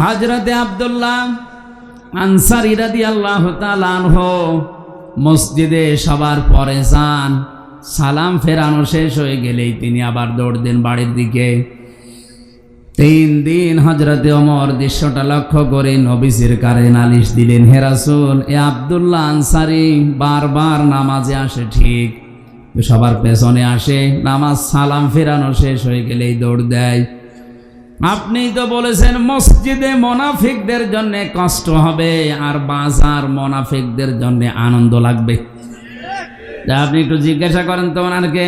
হযরতে আব্দুল্লাহ আনসারী রাদিয়াল্লাহু তাআলা আনহু মসজিদে সবার পরে যান। সালাম ফেরানো শেষ হয়ে গেলেই তিনি আবার দৌড় দেন বাড়ির দিকে। 3 দিন হযরতে ওমর দৃশ্যটা লক্ষ্য করে নবীজির কাছে নালিশ দিলেন, হে রাসূল, এ আব্দুল্লাহ আনসারী বারবার নামাজে আসে ঠিক, সবার পেছনে আসে, নামাজ সালাম ফেরানো শেষ হয়ে গেলেই দৌড় দেয়। আপনিই তো বলেছেন মসজিদে মুনাফিকদের জন্য কষ্ট হবে আর বাজার মুনাফিকদের জন্য আনন্দ লাগবে। আপনি একটু জিজ্ঞাসা করেন তো ওনারকে।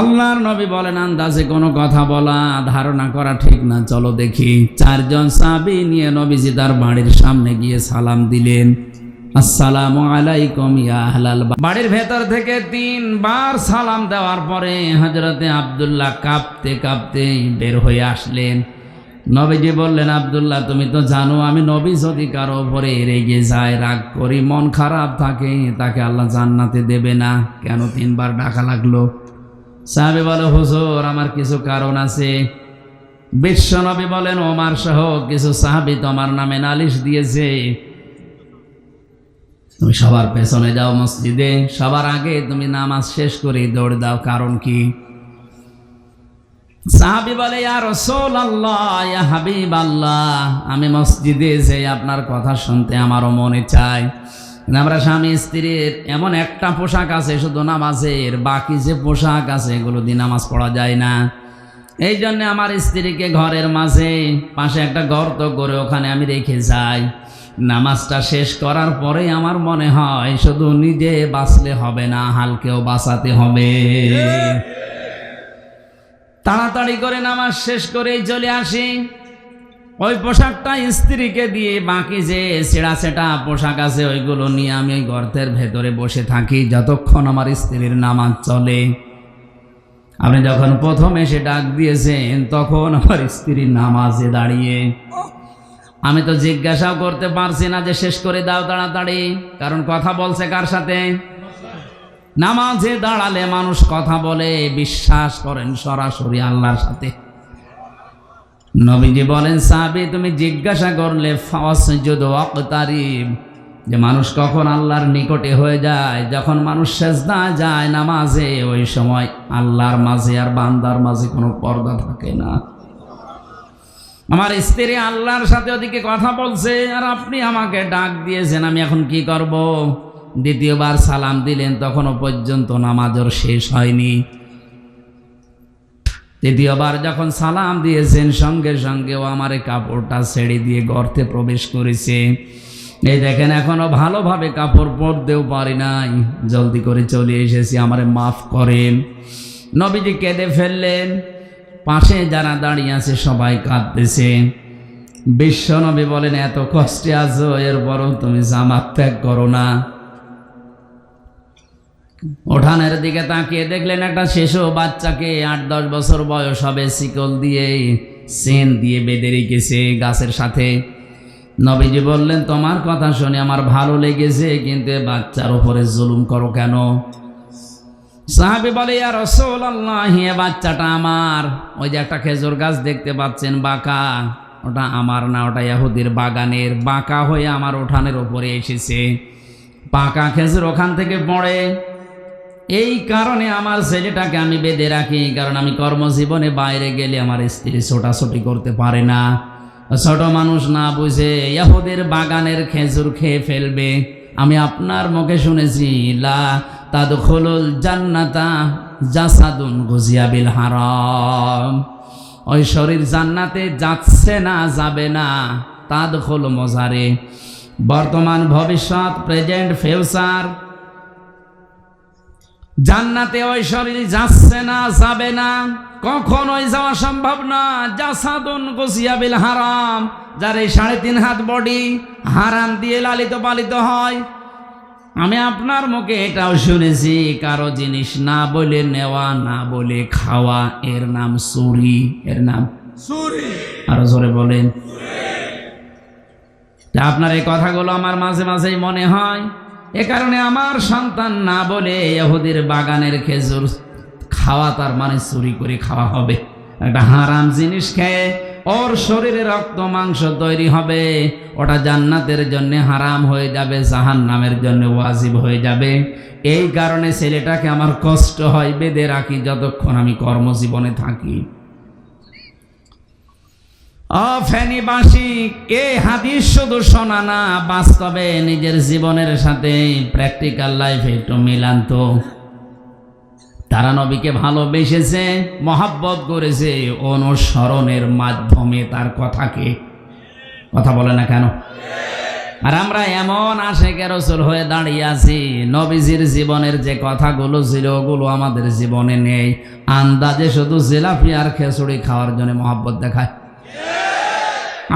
আল্লাহর নবী বলেন, আন্দাজে কোনো কথা বলা ধারণা করা ঠিক না, চলো দেখি। 4 জন সাহাবী নিয়ে নবীজি তার বাড়ির সামনে গিয়ে সালাম দিলেন, আসসালামু আলাইকুম ইয়া আহলাল বাইত। বাড়ির ভেতর থেকে 3 বার সালাম দেওয়ার পরে হযরতে আব্দুল্লাহ কাঁপতে কাঁপতে বের হয়ে আসলেন। নবীজি বললেন, আব্দুল্লাহ, তুমি তো জানো আমি নবী যদি কারো উপরে রেগে যায়, রাগ করি, মন খারাপ থাকে, তাকে আল্লাহ জান্নাতে দেবে না। কেন 3 বার ডাকা লাগলো? সাহাবী বলে, হুজুর, আমার কিছু কারণ আছে। বিশ্ব নবী বলেন, ওমর সহ কিছু সাহাবী তোমার নামে নালিশ দিয়েছে। তুমি সবার পেছনে যাও মসজিদে, সবার আগে তুমি নামাজ শেষ করে দৌড় দাও, কারণ কি? সাহাবী বলে, ইয়া রাসূলুল্লাহ, ইয়া হাবিবাল্লাহ, আমি মসজিদে যাই আপনার কথা শুনতে আমারও মনে চায়। আমরা স্বামী স্ত্রীর এমন একটা পোশাক আছে শুধু নামাজের, বাকি যে পোশাক আছে এগুলো দিয়ে নামাজ পড়া যায় না। এই জন্য আমার স্ত্রীকে ঘরের মাঝে পাশে একটা গর্ত করে ওখানে আমি রেখে যাই। নামাজটা শেষ করার পরে আমার মনে হয় শুধু নিজে বাঁচলে হবে না, হালকেও বাঁচাতে হবে। তাড়াতাড়ি করে নামাজ শেষ করেই চলে আসি। ওই পোশাকটা স্ত্রীকে দিয়ে বাকি যে ছেঁড়া ছেঁড়া পোশাক আছে ওইগুলো নিয়ে আমি ওই গর্তের ভেতরে বসে থাকি যতক্ষণ আমার স্ত্রীর নামাজ চলে। আপনি যখন প্রথম এসে ডাক দিয়েছেন তখন আমার স্ত্রী নামাজে দাঁড়িয়ে, আমি তো জিজ্ঞাসাও করতে পারছি না যে শেষ করে দাও তাড়াতাড়ি, কারণ কথা বলছে কার সাথে? নামাজে দাঁড়ালে মানুষ কথা বলে, বিশ্বাস করেন, সরাসরি আল্লাহর সাথে। নবীজি বলেন, সাহাবী, তুমি জিজ্ঞাসা করলে ফাসজুদ ওয়াকতারিব, যে মানুষ কখন আল্লাহর নিকটে হয়ে যায়? যখন মানুষ সেজদা যায় নামাজে, ওই সময় আল্লাহর মাঝে আর বান্দার মাঝে কোনো পর্দা থাকে না। আমার স্ত্রী আল্লাহর সাথে ওদিকে কথা বলছে আর আপনি আমাকে ডাক দিয়েছেন, আমি এখন কি করব? দ্বিতীয়বার সালাম দিলেন, তখনও পর্যন্ত নামাজের শেষ হয়নি। তৃতীয়বার যখন সালাম দিয়েছেন সঙ্গে সঙ্গেও আমার কাপড়টা ছেড়ে দিয়ে গর্তে প্রবেশ করেছে। এই দেখেন, এখনো ভালোভাবে কাপড় পরতেও পারি নাই, জলদি করে চলে এসেছি, আমারে মাফ করেন। নবীজি কেঁদে ফেললেন। পাশে যারা দাঁড়িয়ে আছে সবাই কাঁদতেছে। বিশ্ব নবী বলেন, এত কষ্টে আছো, এরপরও তুমি জামাত ত্যাগ করো না। উঠানের দিকে তাকিয়ে দেখলেন একটা শিশু বাচ্চাকে 8-10 বছর বয়স হবে শিকল দিয়ে চেন দিয়ে বেঁধে রেখেছে গাছের সাথে। নবীজি বললেন, তোমার কথা শুনে আমার ভালো লেগেছে, কিন্তু বাচ্চার উপরে জুলুম করো কেন? সাহাবী বলে, ইয়া রাসূলুল্লাহ, এ বাচ্চাটা আমার। ওই যে একটা খেজুর গাছ দেখতে পাচ্ছেন বাঁকা, ওটা আমার না, ওটা ইহুদির বাগানের, বাঁকা হয়ে আমার উঠানের উপরে এসেছে। পাকা খেজুর ওখান থেকে পড়ে, এই কারণে আমার ছেলেটাকে আমি বেঁধে রাখি, কারণ আমি কর্মজীবনে বাইরে গেলে আমার স্ত্রী ছোটাছুটি করতে পারে না। ছোট মানুষ না বুঝে ইহুদির বাগানের খেজুর খেয়ে ফেলবে। আমি আপনার মুখে শুনেছি, লা তাদখুলুল জান্নাতা জাসাদুন গুজিয়া বিল হারাম, ওই শরীর জান্নাতে যাচ্ছে না, যাবে না। তাদখুল মুজারে, বর্তমান ভবিষ্যৎ, প্রেজেন্ট ফিউচার। জান্নাতে ওই শরীর যাচ্ছে না, যাবে না, কখনোই যাওয়া সম্ভব না। জাসাদুন গুজিয়া বিল হারাম, যার এই 3.5 হাত বডি হারাম দিয়ে লালিত পালিত হয়। আমি আপনার মুখে এটাও শুনেছি, কারো জিনিস না বলে নেওয়া, না বলে খাওয়া, এর নাম চুরি, এর নাম চুরি। আরো জোরে বলেন। আপনার এই কথাগুলো আমার মাঝে মাঝেই মনে হয়। এ কারণে আমার সন্তান না বলে ইহুদির বাগানের খেজুর খাওয়া, তার মানে চুরি করে খাওয়া হবে। একটা হারাম জিনিস খেয়ে ওর শরীরে রক্ত মাংস তৈরি হবে, ওটা জান্নাতের জন্য হারাম হয়ে যাবে, জাহান্নামের জন্য ওয়াজিব হয়ে যাবে। এই কারণে ছেলেটাকে আমার কষ্ট হয়, বেঁধে রাখি যতক্ষণ আমি কর্মজীবনে থাকি। ফেনীবাসী, এই হাদিস শুধু শোনা না, বাস্তবে নিজের জীবনের সাথে প্র্যাকটিক্যাল লাইফে একটু মিলান তো। তারা নবীকে ভালোবেসেছে, মহাব্বত করেছে অনুসরণের মাধ্যমে তার কথাকে। কথা বলে না কেন? আর আমরা এমন আশেকে রাসূল হয়ে দাঁড়িয়ে আছি, নবীজির জীবনের যে কথাগুলো ছিল ওগুলো আমাদের জীবনে নেই। আন্দাজে শুধু জিলাপি আর খিচুড়ি খাওয়ার জন্য মহাব্বত দেখায়।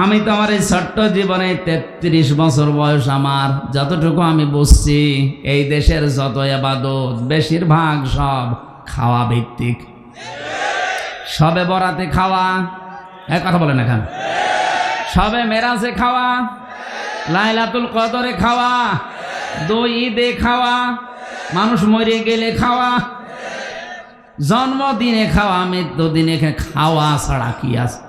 আমি তো আমার এই ছোট্ট জীবনে 33 বছর বয়স, আমার যতটুকু আমি বুঝছি, এই দেশের যত ইবাদত বেশিরভাগ সব খাওয়া ভিত্তিক। সবে বরাতে খাওয়া, এক কথা বলে না কেন? সবে মেরাজে খাওয়া, লাইলাতুল কদরে খাওয়া, দুই ঈদে খাওয়া, মানুষ মরে গেলে খাওয়া, জন্মদিনে খাওয়া, মৃত্যুদিনে খাওয়া ছাড়া কি আছে?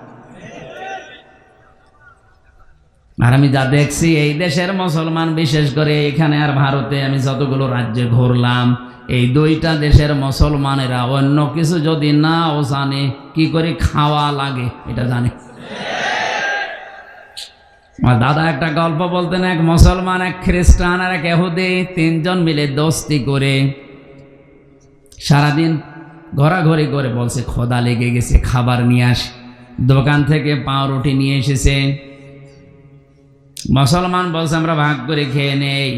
আর আমি যা দেখছি এই দেশের মুসলমান, বিশেষ করে এখানে আর ভারতে, আমি যতগুলো রাজ্যে ঘুরলাম, এই দুইটা দেশের মুসলমানেরা অন্য কিছু যদি নাও জানে, কি করে খাওয়া লাগে এটা জানে। আমার দাদা একটা গল্প বলতেন, এক মুসলমান, এক খ্রিস্টান আর এক ইহুদি, তিনজন মিলে দোস্তি করে সারাদিন ঘোরাঘুরি করে বলছে খোদা লেগে গেছে, খাবার নিয়ে আসে। দোকান থেকে পাউরুটি নিয়ে এসেছে। মুসলমান বলছে আমরা ভাগ করে খেয়ে নেই।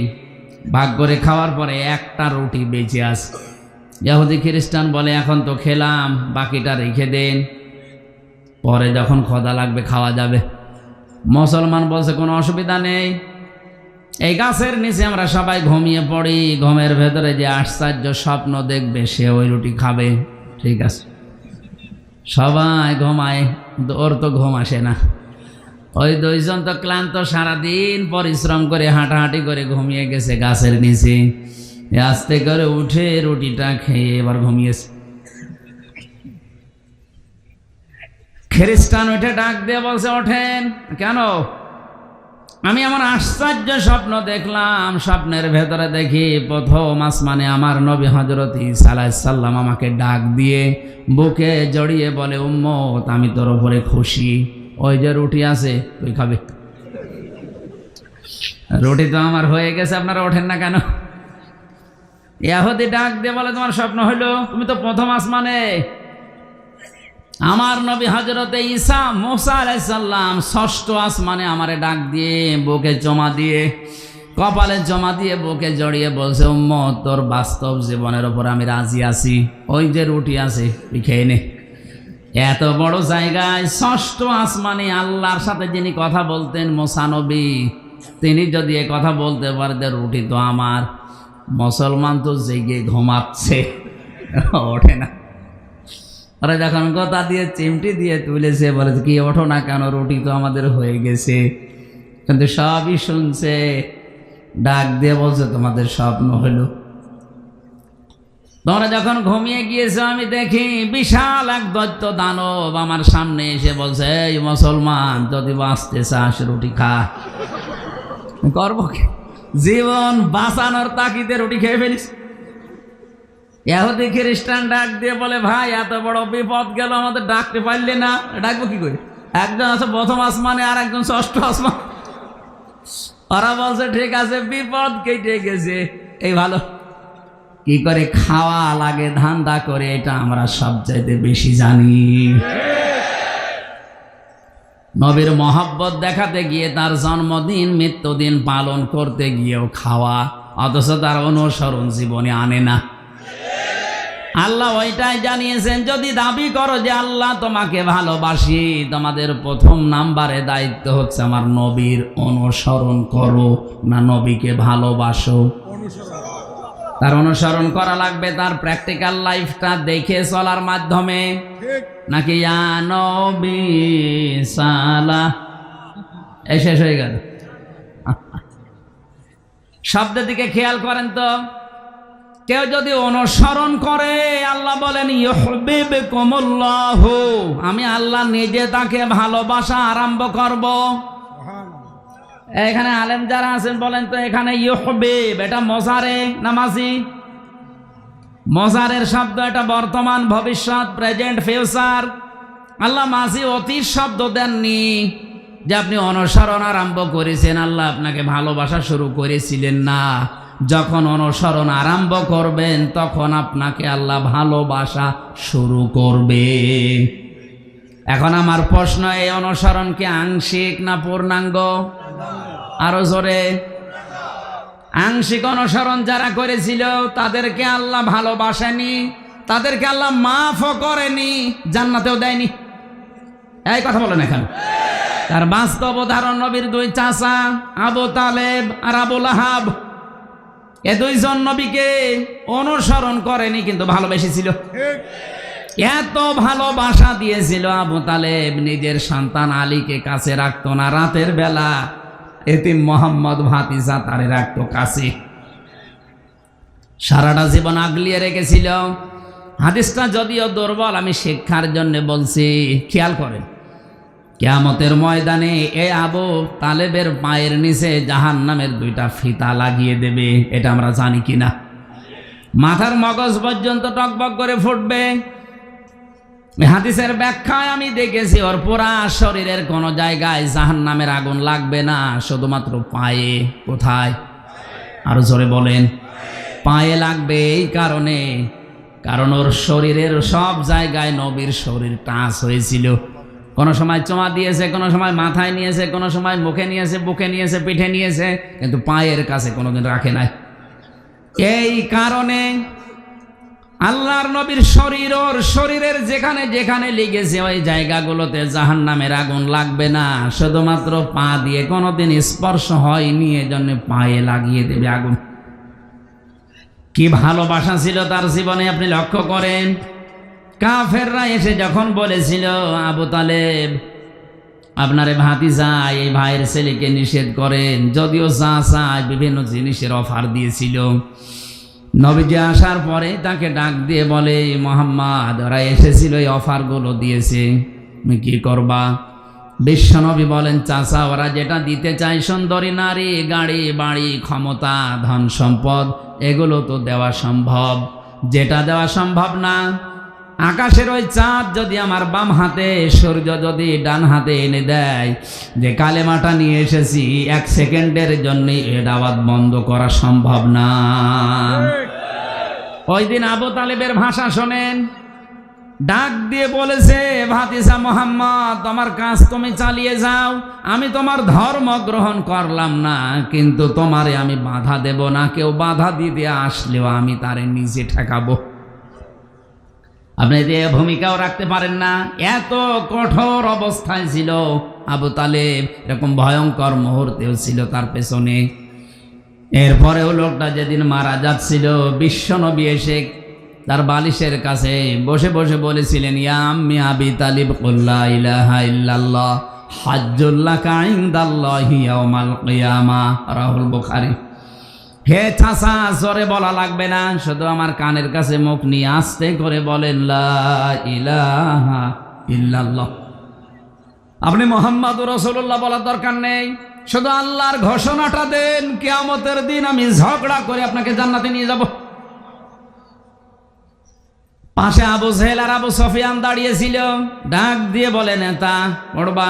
ভাগ করে খাওয়ার পরে একটা রুটি বেঁচে আসে। ইহুদি খ্রিস্টান বলে এখন তো খেলাম, বাকিটা রেখে দেন, পরে যখন খোদা লাগবে খাওয়া যাবে। মুসলমান বলছে কোনো অসুবিধা নেই, এই গাছের নিচে আমরা সবাই ঘুমিয়ে পড়ি, ঘুমের ভেতরে যে আশ্চর্য স্বপ্ন দেখবে সে ওই রুটি খাবে। ঠিক আছে, সবাই ঘুমায়, ওর তো ঘুম আসে না। ওই দুইজন তো ক্লান্ত, সারাদিন পরিশ্রম করে হাঁটাহাঁটি করে ঘুমিয়ে গেছে গাছের নিচে। আস্তে করে উঠে রুটিটা খেয়ে এবার ঘুমিয়েছে। খ্রিস্টান উঠে ডাক দিয়ে বলছে ওঠেন। কেন? আমি আমার আশ্চর্য স্বপ্ন দেখলাম। স্বপ্নের ভেতরে দেখি প্রথম আসমানে আমার নবী হযরত ঈসা আলাইহিস সালাম আমাকে ডাক দিয়ে বুকে জড়িয়ে বলে, উম্মত আমি তোর উপরে খুশি, ওই যে রুটি আছে তুই খাবে। রুটি তো আমার হয়ে গেছে, আপনারা ওঠেন না কেন? ইহুদি ডাক দিয়ে বলে তোমার স্বপ্ন হইলো, তুমি তো প্রথম আসমানে। আমার নবী হযরত ঈসা মুসা আলাইহিস সালাম ষষ্ঠ আসমানে আমারে ডাক দিয়ে বুকে জমা দিয়ে, কপালে জমা দিয়ে, বুকে জড়িয়ে বলছে, উম্মত তোর বাস্তব জীবনের উপর আমি রাজি আছি, ওই যে রুটি আছে তুই খেয়ে নে। এত বড় জায়গায় ষষ্ঠ আসমানে আল্লাহর সাথে যিনি কথা বলতেন মুসা নবী, তিনি যদি এ কথা বলতে পারতেন রুটি তো আমার, মুসলমান তো জেগে ঘুমাচ্ছে, ওঠে না। ওরা যখন কথা দিয়ে চিমটি দিয়ে তুলেছে, বলে কি ওঠো না কেন, রুটি তো আমাদের হয়ে গেছে। কিন্তু সবই শুনছে, ডাক দিয়ে বলছে তোমাদের স্বপ্ন হলো। তোমরা যখন ঘুমিয়ে গিয়েছো আমি দেখি বিশাল এক দৈত্য দানব আমার সামনে এসে বলছে, এই মুসলমান যদি বাঁচতে চাস রুটি খা। করবো কি? জীবন বাঁচানোর তাগিদে রুটি খেয়ে ফেলিস। ইহুদি খ্রিস্টান ডাক দিয়ে বলে, ভাই এত বড় বিপদ গেল, আমাদের ডাকতে পারলে না, ডাকবো কি করে? একজন আছে প্রথম আসমানে আর একজন ষষ্ঠ আসমান। ওরা বলছে ঠিক আছে, বিপদ কেটে গেছে, এই ভালো। কি করে খাওয়া লাগে ধান্দা করে, এটা আমরা সবচাইতে বেশি জানি। নবীর মহব্বত দেখাতে গিয়ে তার জন্মদিন মৃত্যুদিন পালন করতে গিয়েও খাওয়া, অথচ তার অনুসরণ জীবনে আনে না। আল্লাহ ওইটাই জানিয়েছেন, যদি দাবি করো যে আল্লাহ তোমাকে ভালোবাসি, তোমাদের প্রথম নাম্বারে দায়িত্ব হচ্ছে আমার নবীর অনুসরণ করো, না নবীকে ভালোবাসো। তার অনুসরণ করা লাগবে, তার প্র্যাকটিক্যাল লাইফটা দেখে চলার মাধ্যমে, নাকি ইয়া নবী সালাহ শেষ হয়ে গেল। শব্দের দিকে খেয়াল করেন তো, কেউ যদি অনুসরণ করে আল্লাহ বলেন ইউহিব্বুকুমুল্লাহু, আমি আল্লাহ নিজে তাকে ভালোবাসা আরম্ভ করব। এখানে আলেম যারা আছেন বলেন তো, এখানে ইউহিব এটা মজারে না মাজি? মজারের শব্দ, এটা বর্তমান, ভবিষ্যৎ, প্রেজেন্ট, ফিউচার। আল্লাহ মাজি অতীত শব্দ দেননি যে আপনি অনুসরণ আরম্ভ করেছেন, আল্লাহ আপনাকে ভালোবাসা শুরু করেছিলেন না। যখন অনুসরণ আরম্ভ করবেন তখন আপনাকে আল্লাহ ভালোবাসা শুরু করবে। এখন আমার প্রশ্ন, এই অনুসরণ কি আংশিক না পূর্ণাঙ্গ? আরো জোরে। আংশিক অনুসরণ যারা করেছিল তাদেরকে আল্লাহ ভালোবাসেনি, তাদেরকে আল্লাহ মাফও করেনি, জান্নাতেও দেয়নি। এই কথা বলেন এখানে। তার বাস্তব উদাহরণ নবীর দুই চাচা আবু তালেব আর আবু লাহাব। এ দুইজন নবীকে অনুসরণ করেনি কিন্তু ভালোবেসেছিল। এত ভালোবাসা দিয়েছিল, আবু তালেব নিজের সন্তান আলীকে কাছে রাখতো না, রাতের বেলা এতিম মোহাম্মদ ভাতিজা তারে রাখতো কাছে। সারাটা জীবন আগলিয়ে রেখেছিল। হাদিসটা যদিও দুর্বল, আমি শিক্ষার জন্য বলছি, খেয়াল করেন। কিয়ামতের ময়দানে এ আবু তালেবের পায়ের নিচে জাহান্নামের দুইটা ফিতা লাগিয়ে দেবে, এটা আমরা জানি কিনা? মাথার মগজ পর্যন্ত টকবক করে ফুটবে। হাদিসের ব্যাখ্যায় আমি দেখেছি ওর পুরা শরীরের কোনো জায়গায় জাহান্নামের আগুন লাগবে না, শুধুমাত্র পায়ে। কোথায়? আরো জোরে বলেন। পায়ে লাগবে এই কারণে, কারণ ওর শরীরের সব জায়গায় নবীর শরীর টাচ হয়েছিল। কোনো সময় চোমা দিয়েছে, কোনো সময় মাথায় নিয়েছে, কোনো সময় মুখে নিয়েছে, বুকে নিয়েছে, পিঠে নিয়েছে, কিন্তু পায়ের কাছে কোনোদিন রাখে নাই। এই কারণে আল্লাহর নবীর শরীর, ওর শরীরের যেখানে যেখানে লেগেছে ওই জায়গাগুলোতে জাহান্নামের আগুন লাগবে না, শুধুমাত্র পা দিয়ে কোনোদিন স্পর্শ হয়নি, এজন্য পায়ে লাগিয়ে দেবে আগুন। কি ভালোবাসা ছিল তার জীবনে আপনি লক্ষ্য করেন। কাফেররা এসে যখন বলেছিল আবু তালেব আপনারে ভাতিজা এই ভাইয়ের ছেলেকে নিষেধ করেন, যদিও যা চায় বিভিন্ন জিনিসের অফার দিয়েছিল। নবীজি আসার পরে তাকে ডাক দিয়ে বলে, মুহাম্মদ ওরা এসেছিল এই অফারগুলো দিয়েছে, তুমি কি করবা? বিশ্বনবী বলেন, চাচা ওরা যেটা দিতে চায় সুন্দরী নারী, গাড়ি বাড়ি, ক্ষমতা, ধন সম্পদ, এগুলো তো দেওয়া সম্ভব। যেটা দেওয়া সম্ভব না, আকাশের ওই চাঁদ যদি আমার বাম হাতে, সূর্য যদি ডান হাতে এনে দেয়, যে কালেমাটা নিয়ে এসেছি, 1 সেকেন্ডের জন্য এর আওয়াজ বন্ধ করা সম্ভব না। ওই দিন আবু তালেবের ভাষা শোনেন, ডাক দিয়ে বলেছে, ভাতিজা মুহাম্মদ তোমার কাজ তুমি চালিয়ে যাও, আমি তোমার ধর্ম গ্রহণ করলাম না, কিন্তু তোমারে আমি বাধা দেব না। কেউ বাধা দিতে আসলেও আমি তারে নিজে ঠেকাবো। আপনি যে ভূমিকাও রাখতে পারেন না, এত কঠোর অবস্থায় ছিল আবু তালেব, এরকম ভয়ঙ্কর মুহূর্তেও ছিল তার পেছনে। এরপরেও লোকটা যেদিন মারা যাচ্ছিল, বিশ্বনবী এসে তার বালিশের কাছে বসে বসে বলেছিলেন, ইয়া আম্মি আবি তালিব কুল লা ইলাহা ইল্লাল্লাহ হাজ্জুল লাকা ইনদাল্লাহি ইয়াউমাল কিয়ামাহ, রাহুল বুখারী। হে চাচা, জোরে বলা লাগবে না, শুধু আমার কানের কাছে মুখ নিয়ে আস্তে করে বলেন লা ইলাহা ইল্লাল্লাহ। আপনি মুহাম্মাদুর রাসূলুল্লাহ বলার দরকার নেই, শুধু আল্লাহর ঘোষণাটা দেন, কিয়ামতের দিন আমি ঝগড়া করে আপনাকে জান্নাতে নিয়ে যাব। পাশে আবু জেহেল আর আবু সুফিয়ান দাঁড়িয়েছিল, ডাক দিয়ে বলে, নেতা পড়বা,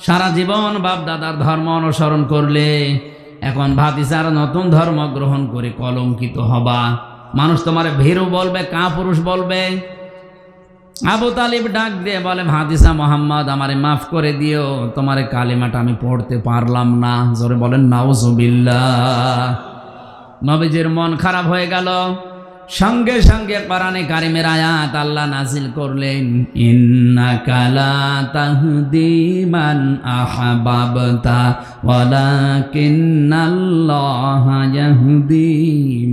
সারা জীবন বাপ দাদার ধর্ম অনুসরণ করলে, এখন ভাতিজার নতুন ধর্ম গ্রহণ করে কলঙ্কিত হবা, মানুষ তোমার ভীরু বলবে, কাপুরুষ বলবে। আবু তালিব ডাক দিয়ে বলে, ভাতিজা মুহাম্মদ আমারে মাফ করে দিও, তোমার কালিমাটা আমি পড়তে পারলাম না। জোরে বলেন নাউজুবিল্লাহ। নবীজির মন খারাপ হয়ে গেল। সঙ্গে সঙ্গে কোরআনে কারিমের আয়াত আল্লাহ নাজিল করলেন, ইন্নাকা লা তাহদি মান আহবাবতা ওয়ালাকিন্নাল্লাহা ইয়াহদি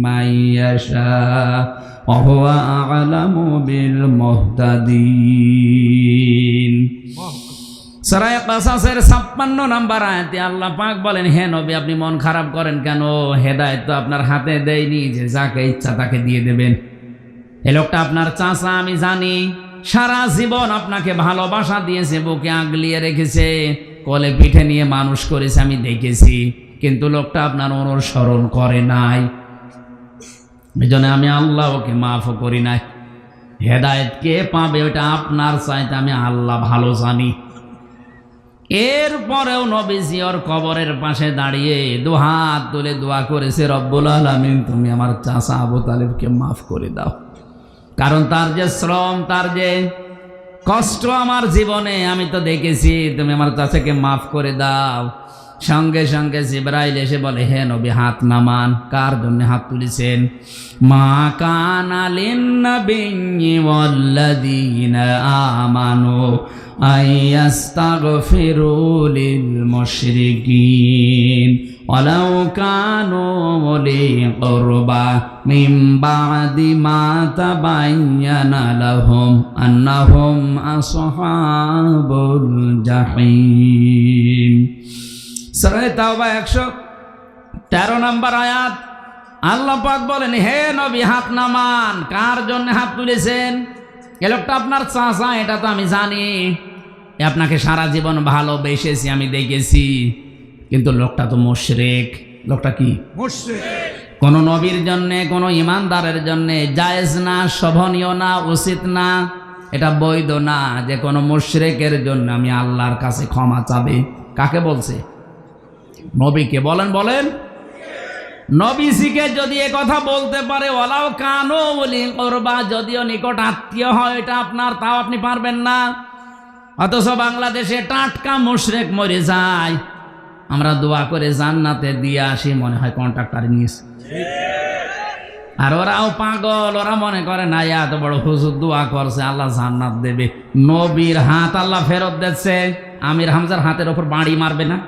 মান ইয়াশা ওয়া হুয়া আ'লামু বিল মুহতাদিন। সূরা কাসাসের 56 নম্বর আয়াতে আল্লাহ পাক বলেন, হে নবী আপনি মন খারাপ করেন কেন? হেদায়েত তো আপনার হাতে দেয়নি যে যাকে ইচ্ছা তাকে দিয়ে দেবেন। এই লোকটা আপনার চাচা, আমি জানি। সারা জীবন আপনাকে ভালোবাসা দিয়েছে, বুকে আগলিয়ে রেখেছে, কোলে পিঠে নিয়ে মানুষ করেছে, আমি দেখেছি। কিন্তু লোকটা আপনার অনুসরণ করে নাই, এই জন্য আমি আল্লাহ ওকে মাফও করি নাই। হেদায়েত কে পাবে ওটা আপনার চাইতে আমি আল্লাহ ভালো জানি। এরপরেও নবীজি ওর কবরের পাশে দাঁড়িয়ে দুহাত তুলে দোয়া করেছে, রব্বুল আলামিন তুমি আমার চাচা আবু তালেবকে মাফ করে দাও, কারণ তার যে শ্রম, তার যে কষ্ট আমার জীবনে আমি তো দেখেছি, তুমি আমার চাচাকে মাফ করে দাও। সঙ্গে সঙ্গে জিবরাইল এসে বলে, হে নবী হাত নামান। কার জন্য হাত তুলেছেন? মা কানা লিন-নাবিয়্যি ওয়াল্লাযীনা আমানু আইয়াস্তাগফিরু লিল-মুশরিকিন ওয়ালাউ কানু উলি কুরবা মিন বা'দি মা তাবায়্যানা লাহুম আন্নাহুম আসহাবুল জাহিম। সূরা তাওবা 113 নম্বর আয়াত। আল্লাহ পাক বলেন, হে নবী হাত নামান। কার জন্য হাত তুলেছেন? এ লোকটা আপনার চাচা, এটা তো আমি জানি। আপনাকে সারা জীবন ভালোবেসেছি, আমি দেখেছি। কিন্তু লোকটা তো মুশরিক। লোকটা কি? মুশরিক। কোন নবীর জন্য, কোন ইমানদারের জন্য জায়েজ না, শোভনীয় না, উচিত না, এটা বৈধ না যে কোনো মুশরিকের জন্য আমি আল্লাহর কাছে ক্ষমা চাবে। কাকে বলছে? নবীকে। বলেন বলেন। নবীজিকে যদি এ কথা বলতে পারে, ওয়ালাউ কানু উলি কুরবা, যদিও নিকট আত্মীয় হয় এটা আপনার, তাও আপনি পারবেন না। অথচ বাংলাদেশে টাটকা মুশরিক মরে যায়, আমরা দোয়া করে জান্নাতে দিয়ে আসি, মনে হয় কন্ট্রাক্টরে নিয়েছে। আর ওরাও পাগল, ওরা মনে করে না এত বড় হুজুর দোয়া করছে আল্লাহ জান্নাত দেবে। নবীর হাত আল্লাহ ফেরত দিচ্ছে, আমির হামজার হাতের ওপর বাড়ি মারবে না?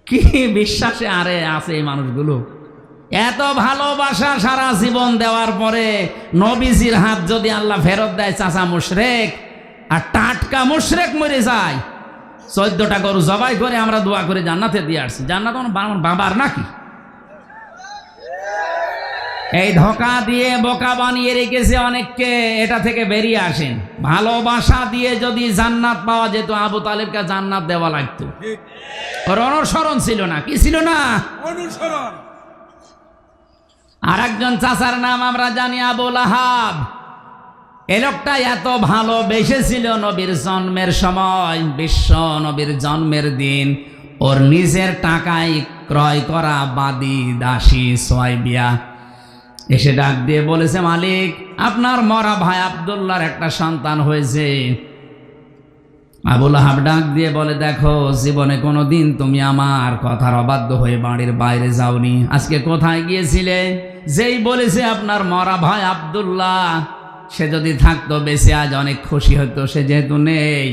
কি বিশ্বাসে আরে আছে এই মানুষগুলো? এত ভালোবাসা সারা জীবন দেওয়ার পরে নবীজির হাত যদি আল্লাহ ফেরত দেয়, চাচা মুশরিক আর টাটকা মুশরিক মরে যায়। 14টা গরু জবাই করে আমরা দোয়া করে জান্নাতে দিয়ে আসছি। জান্নাত আমার বাবার নাকি? এই ধোঁকা দিয়ে বোকা বানিয়ে রেখেছে অনেককে। এটা থেকে বেরিয়ে আসেন। ভালোবাসা দিয়ে যদি জান্নাত পাওয়া যেত, আবু তালেবকে জান্নাত দেওয়া লাগতো। ওর অনুসরণ ছিল না। কি ছিল না? অনুসরণ। আর একজন চাচার নাম আমরা জানি, আবু লাহাব। এ লোকটা এত ভালোবেসেছিল নবীর জন্মের সময়, বিশ্ব নবীর জন্মের দিন ওর নিজের টাকায় ক্রয় করা বাদী দাসী সুয়াইবিয়া এসে ডাক দিয়ে বলেছে, মালিক আপনার মরা ভাই আব্দুল্লাহর একটা সন্তান হয়েছে। আবু লাহাব ডাক দিয়ে বলে, দেখো জীবনে কোনোদিন তুমি আমার কথার অবাধ্য হয়ে বাড়ির বাইরে যাওনি। আজকে কোথায় গিয়েছিলে? যেই বলেছে আপনার মরা ভাই আব্দুল্লাহ, সে যদি থাকতো বেঁচে আজ অনেক খুশি হতো। সে যেহেতু নেই,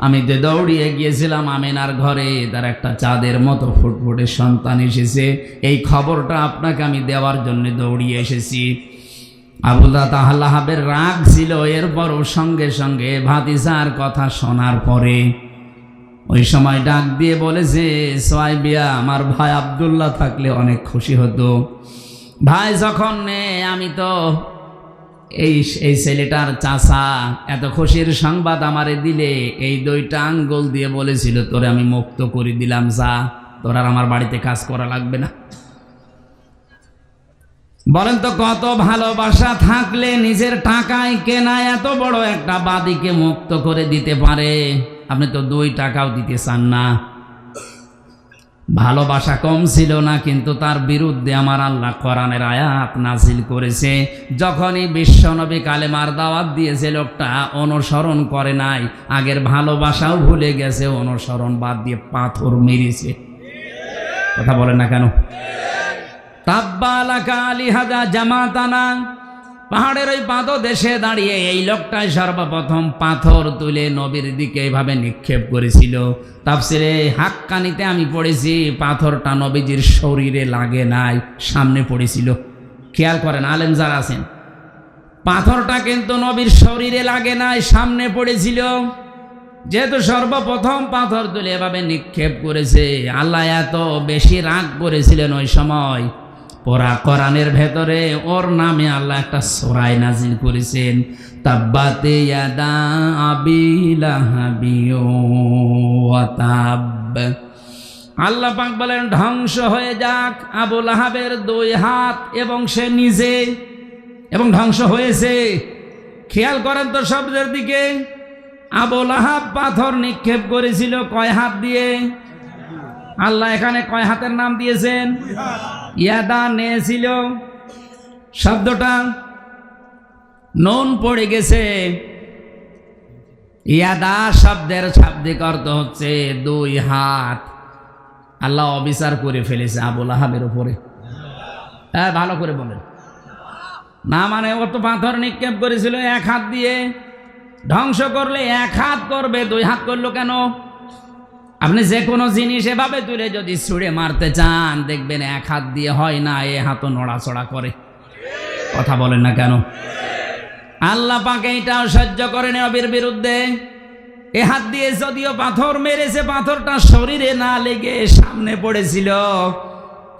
আমি যে দৌড়িয়ে গিয়েছিলাম আমিনার ঘরে, তার একটা চাঁদের মতো ফুটফুটে সন্তান এসেছে। এই খবরটা আপনাকে আমি দেওয়ার জন্য দৌড়িয়ে এসেছি। আবু লাহাবের রাগ ছিল, এরপরও সঙ্গে সঙ্গে ভাতিজার কথা শোনার পরে ওই সময় ডাক দিয়ে বলেছে, সুয়াইবিয়া আমার ভাই আব্দুল্লাহ থাকলে অনেক খুশি হতো। ভাই যখন নেই, আমি তো এই ছেলেটার চাচা, এত খুশির সংবাদ আমারে দিলে এই 2টা আঙ্গুল দিয়ে বলেছিল, তোরে আমি মুক্ত করে দিলাম, যা, তোর আর আমার বাড়িতে কাজ করা লাগবে না। বলেন তো কত ভালোবাসা থাকলে নিজের টাকায় কেনা এত বড় একটা বাদীকে মুক্ত করে দিতে পারে? আপনি তো 2 টাকাও দিতে চান না। ভালোবাসা কম ছিল না, কিন্তু তার বিরুদ্ধে আমার আল্লাহ কোরআনের আয়াত নাজিল করেছে। যখনই বিশ্বনবী কালেমার দাওয়াত দিয়েছে, লোকটা অনুসরণ করে নাই, আগের ভালোবাসাও ভুলে গেছে, অনুসরণ বাদ দিয়ে পাথর মেরেছে। কথা বলেন না কেন? তাব্বা লাকা আলিহাদা জামাতানা, পাহাড়ের ওই পাদদেশে দাঁড়িয়ে এই লোকটাই সর্বপ্রথম পাথর তুলে নবীর দিকে এইভাবে নিক্ষেপ করেছিল। তাফসিরে হাক্কানিতে আমি পড়েছি, পাথরটা নবীজির শরীরে লাগে নাই, সামনে পড়েছিল। খেয়াল করেন আলেম যারা আছেন, পাথরটা কিন্তু নবীর শরীরে লাগে নাই, সামনে পড়েছিল। যেহেতু সর্বপ্রথম পাথর তুলে এভাবে নিক্ষেপ করেছে, আল্লাহ এত বেশি রাগ করেছিলেন ওই সময়, পুরা কোরআনের ভেতরে ওর নামে আল্লাহ একটা সূরা নাজিল করেছেন, তাব্বাতে ইয়াদা আবি লাহাবি ওয়া তাব। আল্লাহ পাক বলেন ধ্বংস হয়ে যাক আবু লাহাবের দুই হাত এবং সে নিজে, এবং ধ্বংস হয়েছে। খেয়াল করেন তো শব্দের দিকে, আবু লাহাব পাথর নিক্ষেপ করেছিল কয় হাত দিয়ে? আল্লাহ এখানে কয় হাতের নাম দিয়েছেন? ইয়াদা নিয়েছিল, শব্দটা নুন পড়ে গেছে। ইয়াদা শব্দের শাব্দিক অর্থ হচ্ছে দুই হাত। আল্লাহ অবিচার করে ফেলেছে আবু লাহাবের উপরে। হ্যাঁ, ভালো করে বলেন না, মানে ও তো পাথর নিক্ষেপ করেছিল এক হাত দিয়ে, ধ্বংস করলে এক হাত করবে, দুই হাত করলো কেন? আপনি যে কোনো জিনিস এভাবে তুলে যদি ছুঁড়ে মারতে চান, দেখবেন এক হাত দিয়ে হয় না, এ হাতও নড়াচড়া করে। কথা বলেন না কেন? আল্লাহ পাকে এটাও সহ্য করেন নবীর বিরুদ্ধে। এ হাত দিয়ে যদিও পাথর মেরেছে, পাথরটা শরীরে না লেগে সামনে পড়েছিল,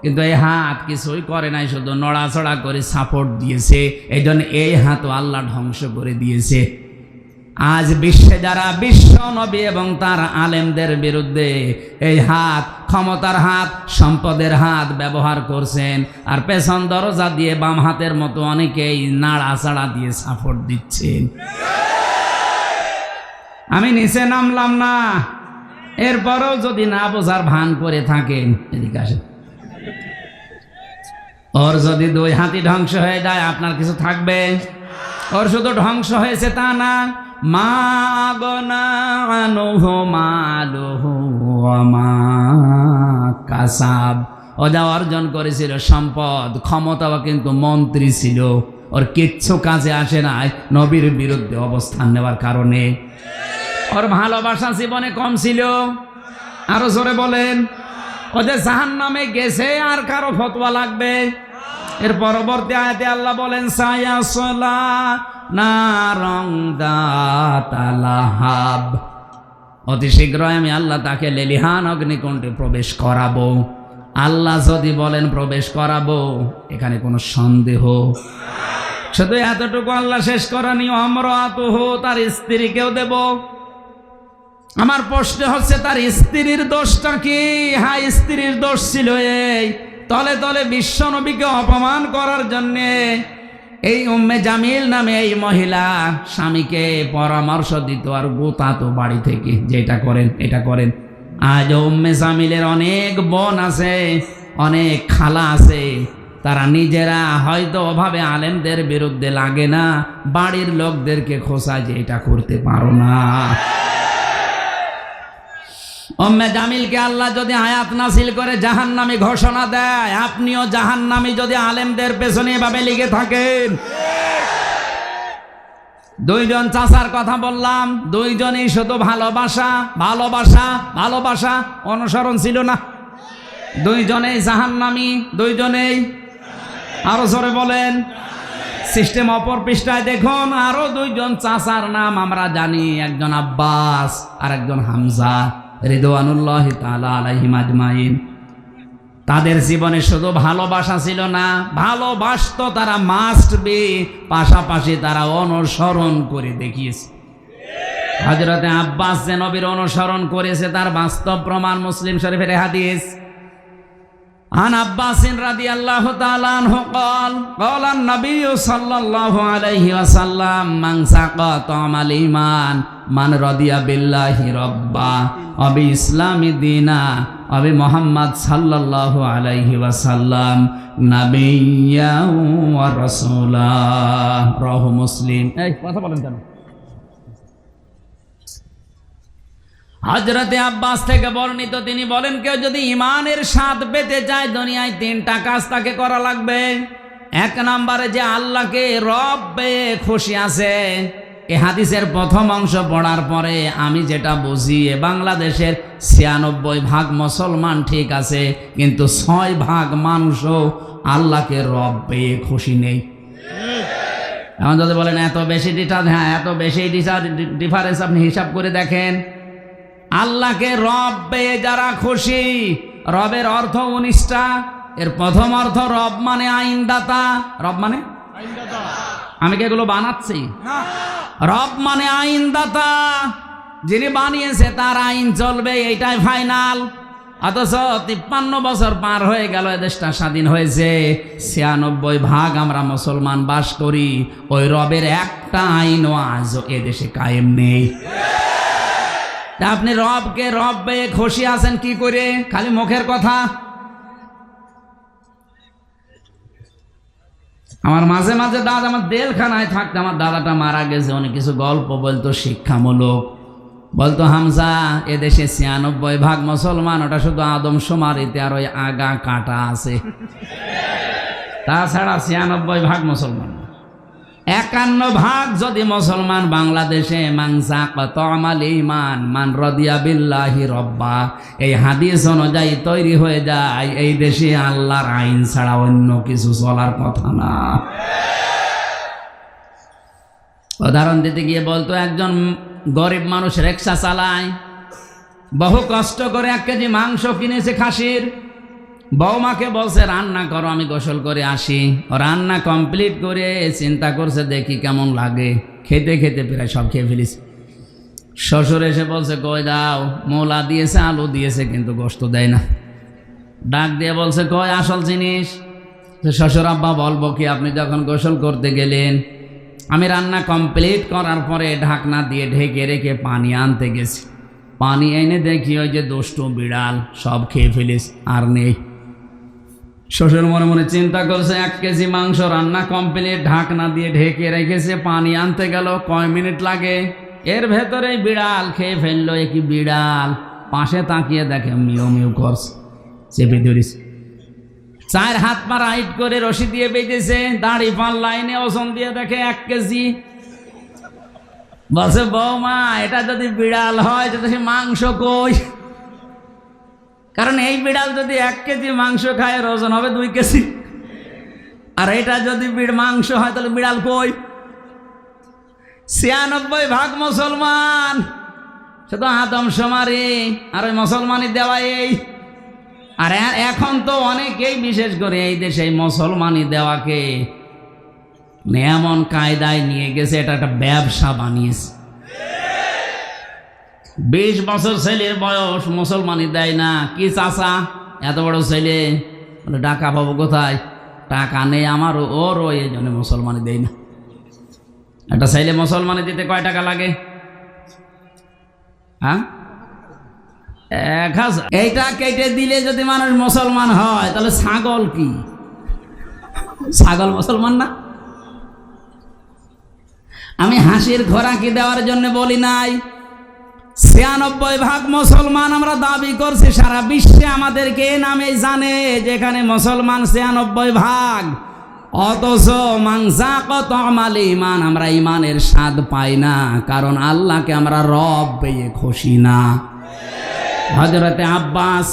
কিন্তু এই হাত কিছুই করে নাই, শুধু নড়াচড়া করে সাপোর্ট দিয়েছে। এই জন্য এই হাতও আল্লাহ ধ্বংস করে দিয়েছে। আজ বিশ্বে যারা বিশ্ব নবী এবং তার আলেমদের বিরুদ্ধে এই হাত, ক্ষমতার হাত, সম্পদের হাত ব্যবহার করছেন, আর পেছন দরজা দিয়ে বাম হাতের মতো অনেকেই নাড়াচাড়া দিয়ে সাপোর্ট দিচ্ছেন। আমি নিচে নামলাম না, এরপরও যদি না বোঝার ভান করে থাকেন, এদিকে আসেন। ওর যদি দুই হাতই ধ্বংস হয়ে যায়, আপনার কিছু থাকবে? ওর শুধু ধ্বংস হয়েছে তা না, মা গনা আনহু মালুহু ওয়া মা কাসাব। ও যা অর্জন করেছিল সম্পদ, ক্ষমতাও, কিন্তু মন্ত্রী ছিল, ওর কিচ্ছু কাজে আসে নাই নবীর বিরুদ্ধে অবস্থান নেওয়ার কারণে। ওর ভালোবাসা জীবনে কম ছিল। আরো জোরে বলেন। ওদের জাহান্নামে গেছে, আর কারো ফতোয়া লাগবে? এর পরবর্তী আয়াতে আল্লাহ বলেন সায়াসলা নারং দাতা লাহাব, অতি শীঘ্রই আমি আল্লাহ তাকে লেলিহান অগ্নিকুণ্ডে প্রবেশ করাবো। আল্লাহ যদি বলেন প্রবেশ করাবো, এখানে কোনো সন্দেহ? শুধু এতটুকু আল্লাহ শেষ করানি, আমরাতুহ, তার স্ত্রীকেও দেব। আমার প্রশ্ন হচ্ছে তার স্ত্রীর দোষটা কি? হ্যাঁ, স্ত্রীর দোষ ছিল এই, তলে তলে বিশ্ব নবীকে অপমান করার জন্যে এই উম্মে জামিল নামে এই মহিলা স্বামীকে পরামর্শ দিত আর গোতাতো বাড়ি থেকে, যে এটা করেন, এটা করেন। আজ উম্মে জামিলের অনেক বোন আছে, অনেক খালা আছে, তারা নিজেরা হয়তো অভাবে আলেমদের বিরুদ্ধে লাগে না, বাড়ির লোকদেরকে খোঁচায় যে এটা করতে পারো না। উম্মে জামিলকে আল্লাহ যদি আয়াত নাযিল করে জাহান্নামী ঘোষণা দেয়, আপনিও জাহান্নামী যদি আলেমদের পেছনে এভাবে লেগে থাকেন। দুইজন চাচার কথা বললাম, দুইজনই শুধু ভালোবাসা ভালোবাসা ভালোবাসা, অনুসরণ ছিল না। দুইজনেই জাহান্নামী, দুইজনেই। আরো জোরে বলেন। সিস্টেম অপর পৃষ্ঠায় দেখুন, আরো দুইজন চাচার নাম আমরা জানি, একজন আব্বাস আর একজন হামজা রিদওয়ানুল্লাহি তাআলা আলাইহিম আজমাইন। তাদের জীবনে শুধু ভালোবাসা ছিল না, ভালোবাসতো তারা মাস্ট বি, পাশাপাশি তারা অনুসরণ করে দেখিয়েছে। হযরতে আব্বাস যে নবীর অনুসরণ করেছে তার বাস্তব প্রমাণ মুসলিম শরীফের হাদিস। عن عباس رضي الله تعالى عنه قال قال النبي صلى الله عليه وسلم من سقى طعم الإيمان من رضي بالله ربا وبإسلام دينا وبمحمد صلى الله عليه وسلم نبيا ورسولا رواه مسلم। এই কথা বলেন কেন? হযরতে আব্বাস থেকে বর্ণিত, তিনি বলেন কেউ যদি ঈমানের স্বাদ পেতে চায়, দুনিয়ায় তিনটা কাজ তাকে করা লাগবে। এক নম্বরে যে আল্লাহকে রব পেয়ে খুশি আছে। এই হাদিসের প্রথম অংশ পড়ার পরে আমি যেটা বুঝি, বাংলাদেশের ৯৬% মুসলমান ঠিক আছে, কিন্তু ৬% মানুষও আল্লাহকে রব পেয়ে খুশি নেই। এখন যদি বলেন এত বেশি ডিফারেন্স, হ্যাঁ এত বেশি ডিফারেন্স, আপনি হিসাব করে দেখেন। আল্লাহকে রব পেয়ে যারা খুশি, রবের অর্থ 19টা। এর প্রথম অর্থ রব মানে আইনদাতা। রব মানে আইনদাতা। আমি কি এগুলো বানাচ্ছি? রব মানে আইনদাতা, যিনি বানিয়েছে তার আইন চলবে, এইটাই ফাইনাল। অথচ 53 বছর পার হয়ে গেল, এ দেশটা স্বাধীন হয়েছে, 96% আমরা মুসলমান বাস করি। ওই রবের একটা আইনও আজও এদেশে কায়েম নেই। আপনি রবকে রব পেয়ে খুশি আছেন কি করে? খালি মুখের কথা। আমার মাঝে মাঝে দাদা, আমার জেলখানায় থাকতে আমার দাদাটা মারা গেছে, অনেক কিছু গল্প বলতো শিক্ষামূলক। বলতো, হামজা, এদেশে 96% মুসলমান, ওটা শুধু আদমশুমারিতে আর ওই আগা কাটা আছে, তাছাড়া 96% মুসলমান। 51% যদি মুসলমান বাংলাদেশে, মানসা কত আমাল ইমান মান রাদিয়া বিল্লাহি রব্বা, এই হাদিস অনুযায়ী তৈরি হয়ে যায়, এই দেশে আল্লাহর আইন ছাড়া অন্য কিছু চলার কথা না। উদাহরণ দিতে গিয়ে বলতো, একজন গরিব মানুষ রিকশা চালায়, বহু কষ্ট করে 1 কেজি মাংস কিনেছে খাসির। বৌমাকে বলছে রান্না করো, আমি গোসল করে আসি। রান্না কমপ্লিট করে চিন্তা করছে দেখি কেমন লাগে, খেতে খেতে প্রায় সব খেয়ে ফেলিস। শ্বশুর এসে বলছে, কই দাও, মোলা দিয়েছে, আলু দিয়েছে, কিন্তু গোশত দেয় না। ডাক দিয়ে বলছে, কই আসল জিনিস? শ্বশুর, আব্বা বলবো কি, আপনি যখন গোসল করতে গেলেন, আমি রান্না কমপ্লিট করার পরে ঢাকনা দিয়ে ঢেকে রেখে পানি আনতে গেছি। পানি এনে দেখি ওই যে দুষ্টু বিড়াল সব খেয়ে ফেলিস, আর নেই। শ্বশুর মনে মনে চিন্তা করছে, 1 কেজি মাংস রান্না কমপ্লিট, ঢাকনা দিয়ে ঢেকে রেখেছে, পানি আনতে গেল কয় মিনিট লাগে, এর ভেতরে বিড়াল খেয়ে ফেললো। একই বিড়াল পাশে তাকিয়ে দেখে মিউ মিউ করছে, চেপে ধরিস। 4 হাত পা রাইট করে রশি দিয়ে বেঁধেছে, দাড়ি পান লাইনে ওজন দিয়ে দেখে 1 কেজি। বলছে, বৌমা, এটা যদি বিড়াল হয় তো সে মাংস কই? কারণ এই বিড়াল যদি 1 কেজি মাংস খায়, ওজন হবে 2 কেজি। আর এটা যদি মাংস হয় তাহলে বিড়াল কই? 96% মুসলমান, শুধু আদমশুমারি আর ওই মুসলমানি দেওয়া এই। আর এখন তো অনেকেই, বিশেষ করে এই দেশে মুসলমানি দেওয়াকে এমন কায়দায় নিয়ে গেছে, এটা একটা ব্যবসা বানিয়েছে। 20 বছর ছেলের বয়স, মুসলমানি দেয় না। কি চাচা, এত বড় ছেলে, বলে টাকা পাবো কোথায়? টাকা নেই আমার, ওরও, এই জন্য মুসলমানি দেয় না। একটা ছেলে মুসলমানি দিতে কয় টাকা লাগে? হ্যাঁ, 1000। এইটা কেটে দিলে যদি মানুষ মুসলমান হয়, তাহলে ছাগল কি? ছাগল মুসলমান না? আমি হাসির খোরাকি দেওয়ার জন্য বলি নাই। 96% মুসলমান আমরা দাবি করছি, সারা বিশ্বে আমাদেরকে এ নামে জানে, যেখানে মুসলমান 96%। অথচ মাংসা কত আমাল ইমান, আমরা ইমানের স্বাদ পাই না, কারণ আল্লাহকে আমরা রব পেয়ে খুশি না। হযরতে আব্বাস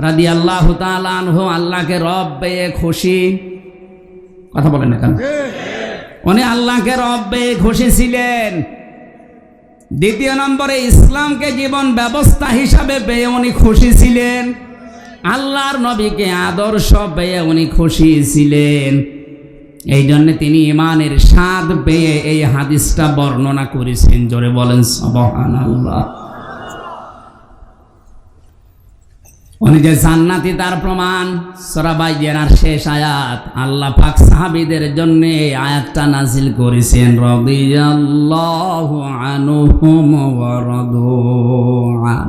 রাদিয়াল্লাহু তাআলা আনহু আল্লাহকে রব পেয়ে খুশি। কথা বলেন না কেন? উনি আল্লাহকে রব পেয়ে খুশি ছিলেন। দ্বিতীয় নম্বরে, ইসলামকে জীবন ব্যবস্থা হিসাবে পেয়ে উনি খুশি ছিলেন। আল্লাহর নবীকে আদর্শ পেয়ে উনি খুশি ছিলেন। এই জন্য তিনি ইমানের স্বাদ পেয়ে এই হাদিসটা বর্ণনা করেছেন। জোরে বলেন সুবহানাল্লাহ। উনি যে জান্নাতি তার প্রমাণ। সূরা বাইয়ানার শেষ আয়াত, আল্লাহ পাক সাহাবীদের জন্য এই আয়াতটা নাজিল করেছেন, রাদিয়াল্লাহু আনহুম ওয়া রাদু আন।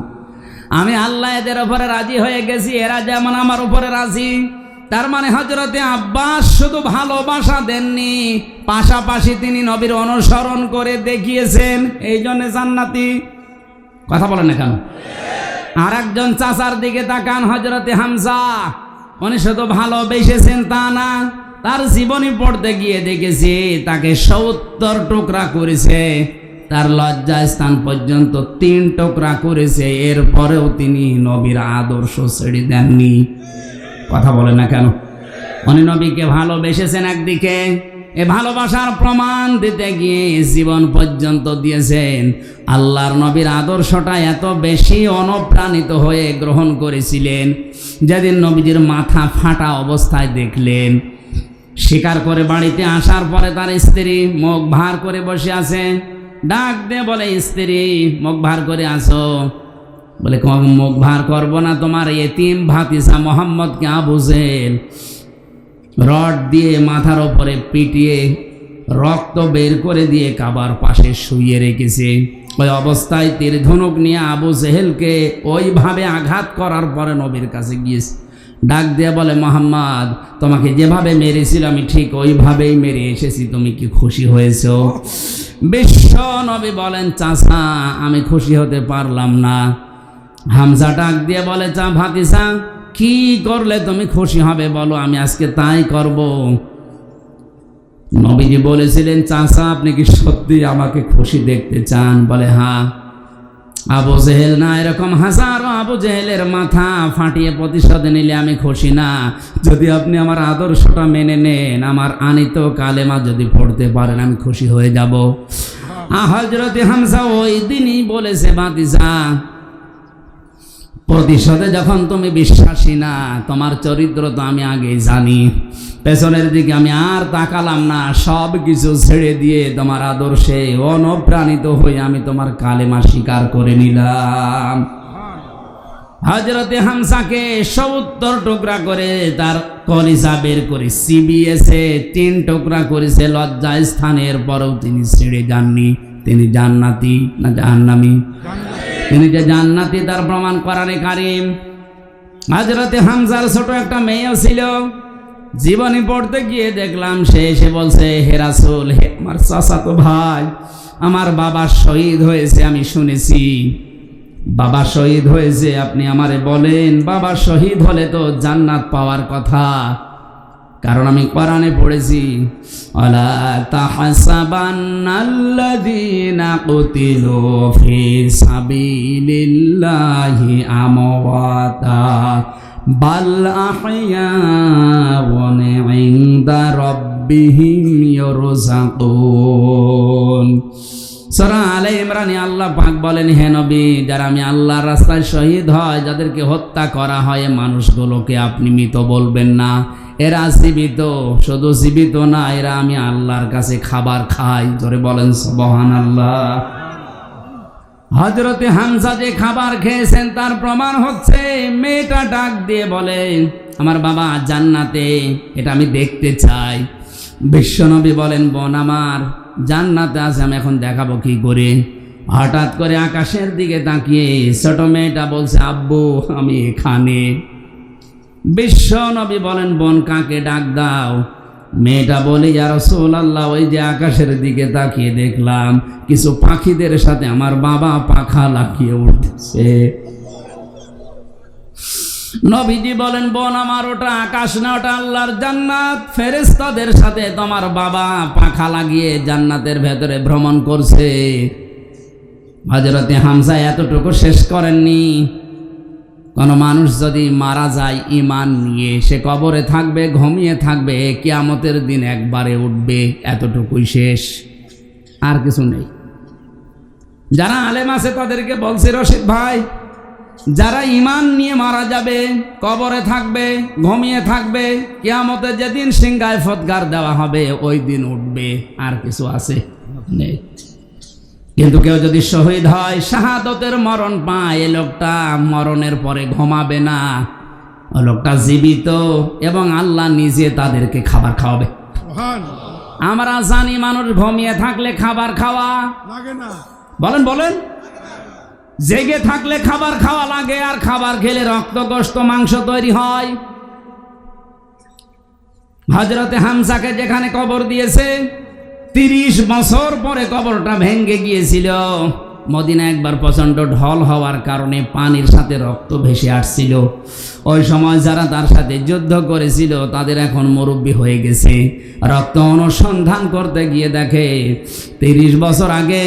আমি আল্লাহ এদের উপরে রাজি হয়ে গেছি, এরা যেমন আমার উপরে রাজি। তার মানে হযরতে আব্বাস শুধু ভালোবাসা দেননি, পাশাপাশি তিনি নবীর অনুসরণ করে দেখিয়েছেন, এই জন্য জান্নাতি। কথা বলেন না কেন? আর একজন চাচার দিকে তাকান, হযরতে হামজা। উনি শুধু ভালোবেসেছেন তা না, তার জীবনী পড়তে গিয়ে দেখেছি তাকে 70 টুকরা করেছে, তার লজ্জা স্থান পর্যন্ত 3 টুকরা করেছে। এরপরেও তিনি নবীর আদর্শ ছেড়ে দেননি। কথা বলেন না কেন? উনি নবীকে ভালোবেসেছেন একদিকে, এ ভালোবাসার প্রমাণ দিতে গিয়ে জীবন পর্যন্ত দিয়েছেন। আল্লাহর নবীর আদর্শটা এত বেশি অনুপ্রাণিত হয়ে গ্রহণ করেছিলেন, যেদিন নবীজির মাথা ফাটা অবস্থায় দেখলেন, স্বীকার করে বাড়িতে আসার পরে তার স্ত্রী মুখ ভার করে বসে আছে। ডাক দিয়ে বলে, স্ত্রী মুখ ভার করে আসো। বলে, মুখ ভার করবো না, তোমার এতিম ভাতিজা মোহাম্মদকে আবু জেহেল রড দিয়ে মাথার ওপরে পিটিয়ে রক্ত বের করে দিয়ে কাবার পাশে শুইয়ে রেখেছে। ওই অবস্থায় তীর ধনুক নিয়ে আবু জেহেলকে ওইভাবে আঘাত করার পরে নবীর কাছে গিয়েছে। ডাক দিয়ে বলে, মোহাম্মদ তোমাকে যেভাবে মেরেছিল আমি ঠিক ওইভাবেই মেরে এসেছি, তুমি কি খুশি হয়েছ? বিশ্ব নবী বলেন, চাচা আমি খুশি হতে পারলাম না। হামজা ডাক দিয়ে বলে, চা ভাতিজা কি করলে তুমি খুশি হবে বলো, আমি আজকে তাই করব। নবীজি বলেছিলেন, চাচা আপনি কি সত্যি আমাকে খুশি দেখতে চান? বলে, হ্যাঁ। আবু জেহেল না, এরকম হাজারো আবু জেহেলের মাথা ফাটিয়ে প্রতিশোধ নিলে আমি খুশি না। যদি আপনি আমার আদর্শটা মেনে নেন, আমার আনিত কালেমা যদি পড়তে পারেন, আমি খুশি হয়ে যাব। হযরত হামজা ওই দিনই বলেছে, ভাতিজা প্রতিশোধে যখন তুমি বিশ্বাসী না, তোমার চরিত্র তো আমি আগেই জানি। পেছনের দিকে আমি আর তাকালাম না, সব কিছু ছেড়ে দিয়ে তোমার আদর্শে অনুপ্রাণিত হয়ে আমি তোমার কালেমা স্বীকার করে নিলাম। হযরতে হামজাকে ৭০ টুকরা করে তার কলিজা বের করে সিবিএসে ৩ টুকরা করেছে লজ্জা স্থানের পরেও তিনি ছেড়ে যাননি। তিনি জান্নাতি না জাহান্নামী? তিনি যে জান্নাতি তার প্রমাণ কোরআনে কারীম। হযরতে হামজার ছোট একটা মেয়েও ছিল। জীবনী পড়তে গিয়ে দেখলাম সে এসে বলছে, হে রাসূল, হে আমার চাচাতো ভাই, আমার বাবা শহীদ হয়েছে, আমি শুনেছি বাবা শহীদ হয়েছে, আপনি আমারে বলেন বাবা শহীদ হলে তো জান্নাত পাওয়ার কথা, কারণ আমি কোরআনে পড়েছি, আলা তাহসাবান্নাল্লাযীনা কুতিলু ফি সাবিলিল্লাহি আমওয়াতা বাল আহইয়াউন ইনদা রাব্বিহিম ইরযাকুন। সূরা আলে ইমরানে আল্লাহ পাক বলেন, হে নবী, যারা আমি আল্লাহর রাস্তায় শহীদ হয়, যাদেরকে হত্যা করা হয়, মানুষগুলোকে আপনি মৃত বলবেন না, এরা জীবিত। শুধু জীবিত না, এরা আমি আল্লাহর কাছে খাবার খাই। জোরে বলেন সুবহানাল্লাহ। হযরতে হামজা যে খাবার খেয়েছেন তার প্রমাণ হচ্ছে, মেয়েটা ডাক দিয়ে বলে, আমার বাবা জান্নাতে, এটা আমি দেখতে চাই। বিশ্বনবী বলেন, বোন আমার জান্নাতে আছে, আমি এখন দেখাবো কি করে। হঠাৎ করে আকাশের দিকে তাকিয়ে ছোট মেয়েটা বলছে, আব্বু আমি এখানে। বিশ্ব নবী বলেন, বোন কাকে ডাক দাও? মেয়েটা বলে, ইয়া রাসূলুল্লাহ, ওই যে আকাশের দিকে তাকিয়ে দেখলাম কিছু পাখিদের সাথে আমার বাবা পাখা লাগিয়ে উঠতেছে। নবীজি বলেন, বোন আমার ওটা আকাশ না, ওটা আল্লাহর জান্নাত। ফেরেশতাদের সাথে তোমার বাবা পাখা লাগিয়ে জান্নাতের ভেতরে ভ্রমণ করছে। হযরতে হামজা এতটুকু শেষ করেননি। কোন মানুষ যদি মারা যায় ঈমান নিয়ে, সে কবরে থাকবে, ঘুমিয়ে থাকবে, কিয়ামতের দিন একবারে উঠবে, এতটুকুই শেষ, আর কিছু নেই। যারা আলেম আছে তাদেরকে বলছে, রশিদ ভাই, যারা ঈমান নিয়ে মারা যাবে, কবরে থাকবে, ঘুমিয়ে থাকবে, কিয়ামতে যেদিন সিংহায় ফৎকার দেওয়া হবে ওই দিন উঠবে, আর কিছু আছে নেই। কিন্তু কেউ যদি শহীদ হয়, শাহাদতের মরণ পায়, এ লোকটা মরণের পরে ঘুমাবে না, ও লোকটা জীবিত, এবং আল্লাহ নিজে তাদেরকে খাবার খাওয়াবে। আমরা জানি মানুষ ঘুমিয়ে থাকলে খাবার খাওয়া লাগে না, বলেন বলেন, জেগে থাকলে খাবার খাওয়া লাগে, আর খাবার খেলে রক্ত, গোশত, মাংস তৈরি হয়। হযরতে হামজাকে যেখানে কবর দিয়েছে, ৩০ বছর পরে কবরটা ভেঙে গিয়েছিল। মদিনা একবার প্রচণ্ড ঢল হওয়ার কারণে পানির সাথে রক্ত ভেসে আসছিল। ওই সময় যারা তার সাথে যুদ্ধ করেছিল তাদের এখন মুরব্বি হয়ে গেছে। রক্ত অনুসন্ধান করতে গিয়ে দেখে ৩০ বছর আগে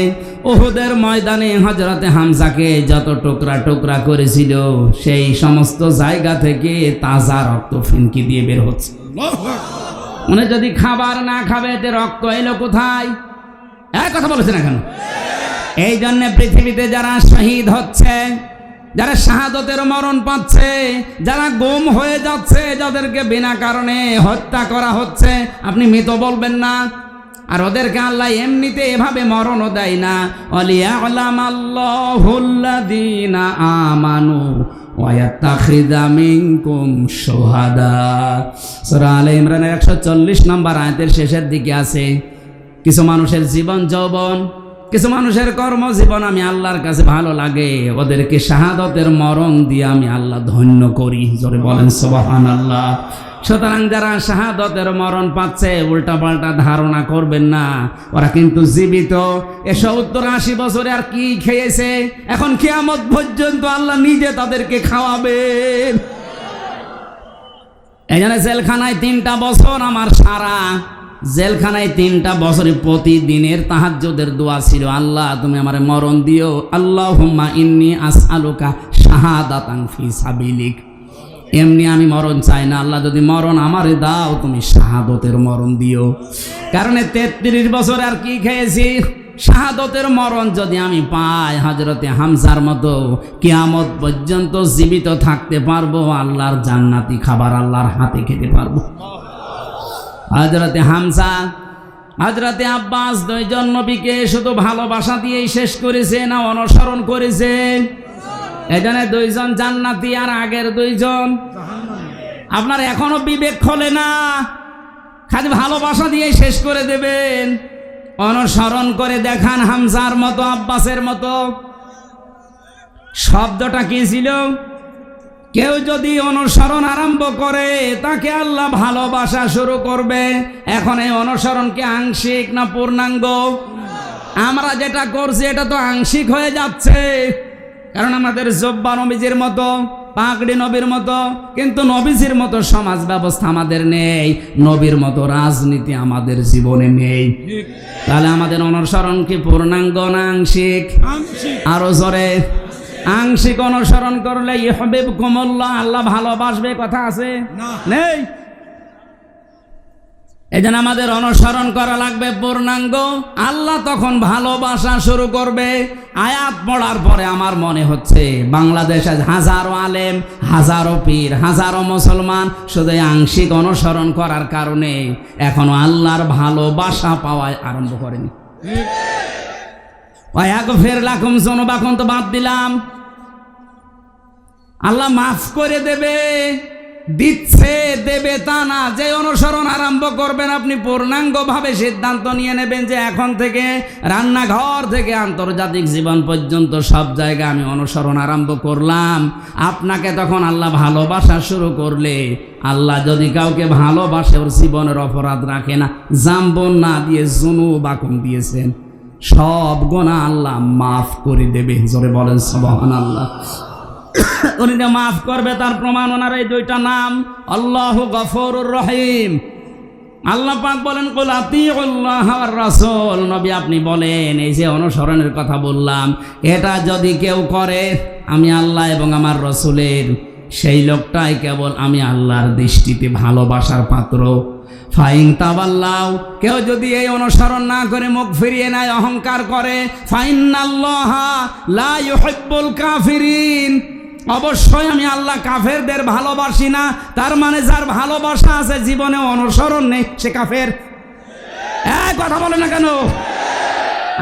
উহুদের ময়দানে হযরতে হামজাকে যত টুকরা টুকরা করেছিল, সেই সমস্ত জায়গা থেকে তাজা রক্ত ফিনকি দিয়ে বের হচ্ছে। উনি যদি খাবার না খাবে তে রক্ত এলো কোথায়? এক কথা বলেছে না কেন? এই জন্য পৃথিবীতে যারা শহীদ হচ্ছে, যারা শাহাদতের মরণ পাচ্ছে, যারা গুম হয়ে যাচ্ছে, যাদেরকে বিনা কারণে হত্যা করা হচ্ছে, আপনি মৃত বলবেন না। আর ওদেরকে আল্লাহ এমনিতে এভাবে মরণও দেয় না। ওয়ালিয়ালামাল্লাহুল্লাযীনা আমানু ওয়া ইয়াত্তাখিযা মিনকুম শুহাদা। সূরা আলে ইমরানের 140 নম্বর আয়াতের শেষের দিকে আছে, কিছু মানুষের জীবন যৌবন, কিছু মানুষের কর্মজীবন আমি আল্লাহর কাছে ভালো লাগে, ওদেরকে শাহাদতের মরণ দিয়ে আমি আল্লাহ ধন্য করি। জোরে বলেন সুবহানাল্লাহ। সুতরাং যারা শাহাদতের মরণ পাচ্ছে উল্টা পাল্টা ধারণা করবেন না, ওরা কিন্তু জীবিত। 70-80 বছরে আর কি খেয়েছে, এখন কিয়ামত পর্যন্ত আল্লাহ নিজে তাদেরকে খাওয়াবেন। এই জন্য জেলখানায় 3টা বছর আমার সারা জেলখানায় 3টা বছরে প্রতিদিনের তাহাজ্জুদের দোয়া ছিল, আল্লাহ তুমি আমারে মরণ দিও, আল্লাহুম্মা ইন্নী আসআলুকা শাহাদাতান ফি সাবিলিক। এমনি আমি মরণ চাই না, আল্লাহ যদি মরণ আমারে দাও তুমি শাহাদতের মরণ দিও। কারণ 33 বছর আর কি খেয়েছি, শাহাদতের মরণ যদি আমি পাই হযরতে হামজার মতো কিয়ামত পর্যন্ত জীবিত থাকতে পারবো, আল্লাহর জান্নাতি খাবার আল্লাহর হাতে খেতে পারবো। হযরতে হামজা, হযরতে আব্বাস 2 জন নবীকে শুধু ভালোবাসা দিয়েই শেষ করেছে না অনুসরণ করেছে? এখানে 2 জন জান্নাতি আর আগের 2 জন আপনার এখনো বিবেক খোলে না, খালি ভালোবাসা দিয়েই শেষ করে দেবেন। অনুসরণ করে দেখান হামজার মতো, আব্বাসের মতো। শব্দটা কি ছিল? কেউ যদি অনুসরণ আরম্ভ করে তাকে আল্লাহ ভালোবাসা শুরু করবে। এখন এই অনুসরণ কি আংশিক না পূর্ণাঙ্গ? আমরা যেটা করছি এটা তো আংশিক হয়ে যাচ্ছে, কারণ আমাদের জব্বা নবীজির মতো, পাগড়ি নবীর মতো, কিন্তু নবীজির মতো সমাজ ব্যবস্থা আমাদের নেই, নবীর মতো রাজনীতি আমাদের জীবনে নেই। তাহলে আমাদের অনুসরণ কি পূর্ণাঙ্গ না আংশিক? আরো জোরে। আংশিক অনুসরণ করলে ইউহিব্বুকুমুল্লাহ, আল্লাহ ভালোবাসবে, কথা আছে? নেই। এজন্য আমাদের অনুসরণ করা লাগবে পূর্ণাঙ্গ, আল্লাহ তখন ভালোবাসা শুরু করবে। আয়াত পড়ার পরে আমার মনে হচ্ছে বাংলাদেশে হাজারো আলেম, হাজারো পীর, হাজারো মুসলমান শুধু আংশিক অনুসরণ করার কারণে এখনো আল্লাহর ভালোবাসা পাওয়া আরম্ভ করেনি। ওয়ায়াগফির লাকুম যুনুবাকুম তো বাদ দিলাম, আল্লাহ মাফ করে দেবে, দিচ্ছে, দেবে তা না। যে অনুসরণ আরম্ভ করবেন আপনি পূর্ণাঙ্গভাবে সিদ্ধান্ত নিয়ে নেবেন যে এখন থেকে রান্নাঘর থেকে আন্তর্জাতিক জীবন পর্যন্ত সব জায়গায় আমি অনুসরণ আরম্ভ করলাম। আপনাকে তখন আল্লাহ ভালোবাসা শুরু করলে, আল্লাহ যদি কাউকে ভালোবাসে ওর জীবনের অপরাধ রাখে না। জাম্বন না দিয়ে যুনুবাকুম দিয়েছেন, সব গুনাহ আল্লাহ মাফ করে দেবে। জোরে বলেন সুবহানাল্লাহ। উনি যে মাফ করবে তার প্রমাণ ওনার এই 2টা নাম, আল্লাহু গফুরুর রহিম। আল্লাহ পাক বলেন কুল আতিউল্লাহ ওয়ার রাসূল, নবী আপনি বলেন এই যে অনুসরণের কথা বললাম, এটা যদি কেউ করে আমি আল্লাহ এবং আমার রাসূলের, সেই লোকটাই কেবল আমি আল্লাহর দৃষ্টিতে ভালোবাসার পাত্র। ফাইন তাওয়াল্লাউ, কেউ যদি এই অনুসরণ না করে মুখ ফিরিয়ে নেয়, অহংকার করে, ফাইন্নাল্লাহা লা ইউহিব্বুল কাফিরিন, অবশ্যই আমি আল্লাহ কাফেরদের ভালোবাসি না। তার মানে যার ভালোবাসা আছে জীবনে অনুসরণ নেই সে কাফের। কথা বলে না কেন?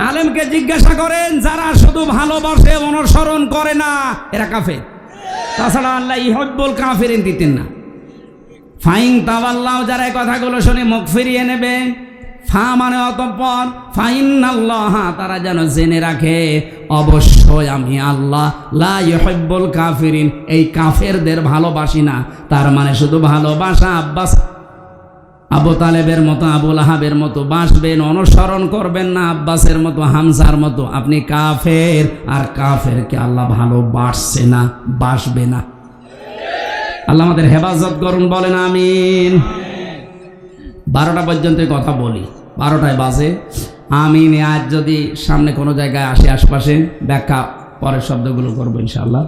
আলেমকে জিজ্ঞাসা করেন, যারা শুধু ভালোবাসে অনুসরণ করে না এরা কাফের। তাছাড়া আল্লাহ ইউহিব্বুল কাফিরিন দিতেন না। ফাইন তাওয়াল্লাউ, যারা এই কথাগুলো শুনে মুখ ফিরিয়ে নেবে, ফা মানে অতঃপর, ফাইন্নাল্লাহা, তারা যেন জেনে রাখে অবশ্যই আমি আল্লাহ লা ইউহিব্বুল কাফিরিন, এই কাফেরদের ভালোবাসি না। তার মানে শুধু ভালোবাসা আবু তালেবের মতো, আবু লাহাবের মতো বাসবেন, অনুসরণ করবেন না আব্বাসের মতো, হামজার মতো, আপনি কাফের। আর কাফেরকে আল্লাহ ভালোবাসছে না, বাসবে না। আল্লাহ আমাদের হেফাজত করুন, বলেন আমিন। 12টা পর্যন্ত কথা বলি, 12টায় বাজে। আমিন আজ যদি সামনে কোনো জায়গায় আসে আশপাশে, ব্যাখ্যা পরের শব্দগুলো করবো ইনশাআল্লাহ।